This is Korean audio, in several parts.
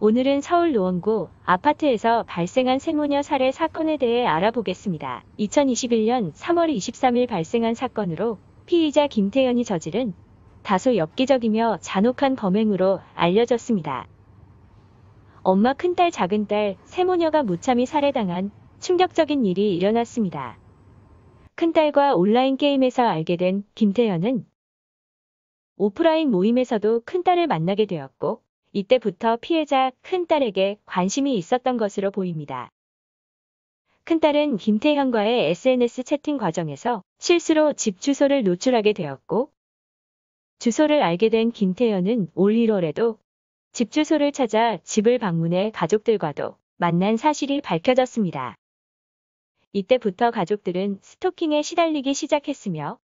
오늘은 서울 노원구 아파트에서 발생한 세모녀 살해 사건에 대해 알아보겠습니다. 2021년 3월 23일 발생한 사건으로 피의자 김태현이 저지른 다소 엽기적이며 잔혹한 범행으로 알려졌습니다. 엄마 큰딸 작은딸 세모녀가 무참히 살해당한 충격적인 일이 일어났습니다. 큰딸과 온라인 게임에서 알게 된 김태현은 오프라인 모임에서도 큰딸을 만나게 되었고 이때부터 피해자 큰딸에게 관심이 있었던 것으로 보입니다. 큰딸은 김태현과의 SNS 채팅 과정에서 실수로 집 주소를 노출하게 되었고 주소를 알게 된 김태현은 올 1월에도 집 주소를 찾아 집을 방문해 가족들과도 만난 사실이 밝혀졌습니다. 이때부터 가족들은 스토킹에 시달리기 시작했으며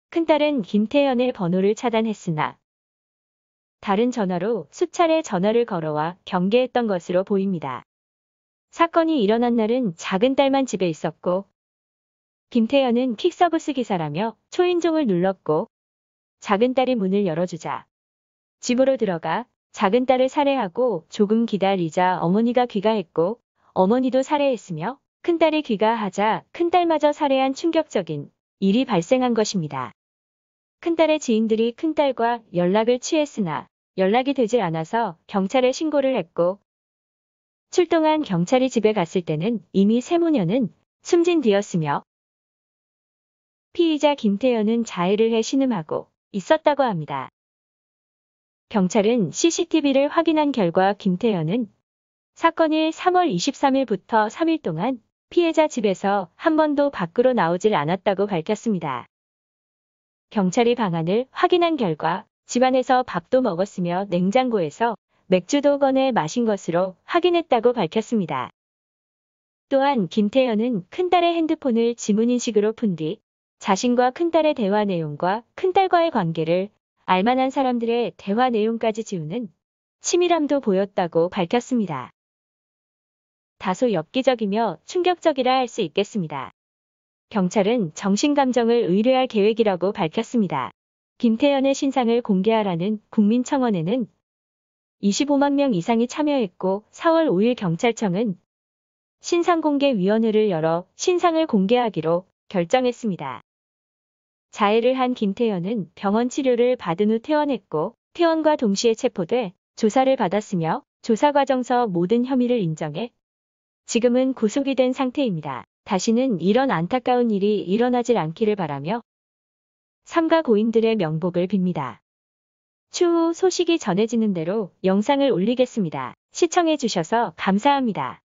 큰딸은 김태현의 번호를 차단했으나 다른 전화로 수차례 전화를 걸어와 경계했던 것으로 보입니다. 사건이 일어난 날은 작은 딸만 집에 있었고 김태현은 퀵서비스 기사라며 초인종을 눌렀고 작은 딸이 문을 열어주자 집으로 들어가 작은 딸을 살해하고 조금 기다리자 어머니가 귀가했고 어머니도 살해했으며 큰딸이 귀가하자 큰딸마저 살해한 충격적인 일이 발생한 것입니다. 큰딸의 지인들이 큰딸과 연락을 취했으나 연락이 되질 않아서 경찰에 신고를 했고 출동한 경찰이 집에 갔을 때는 이미 세모녀는 숨진 뒤였으며 피의자 김태현은 자해를 해 신음하고 있었다고 합니다. 경찰은 CCTV를 확인한 결과 김태현은 사건일 3월 23일부터 3일 동안 피해자 집에서 한 번도 밖으로 나오질 않았다고 밝혔습니다. 경찰이 방안을 확인한 결과 집안에서 밥도 먹었으며 냉장고에서 맥주도 꺼내 마신 것으로 확인했다고 밝혔습니다. 또한 김태현은 큰딸의 핸드폰을 지문인식으로 푼 뒤 자신과 큰딸의 대화 내용과 큰딸과의 관계를 알만한 사람들의 대화 내용까지 지우는 치밀함도 보였다고 밝혔습니다. 다소 엽기적이며 충격적이라 할 수 있겠습니다. 경찰은 정신감정을 의뢰할 계획이라고 밝혔습니다. 김태현의 신상을 공개하라는 국민청원에는 25만 명 이상이 참여했고 4월 5일 경찰청은 신상공개위원회를 열어 신상을 공개하기로 결정했습니다. 자해를 한 김태현은 병원 치료를 받은 후 퇴원했고 퇴원과 동시에 체포돼 조사를 받았으며 조사과정서 모든 혐의를 인정해 지금은 구속이 된 상태입니다. 다시는 이런 안타까운 일이 일어나질 않기를 바라며 삼가 고인들의 명복을 빕니다. 추후 소식이 전해지는 대로 영상을 올리겠습니다. 시청해주셔서 감사합니다.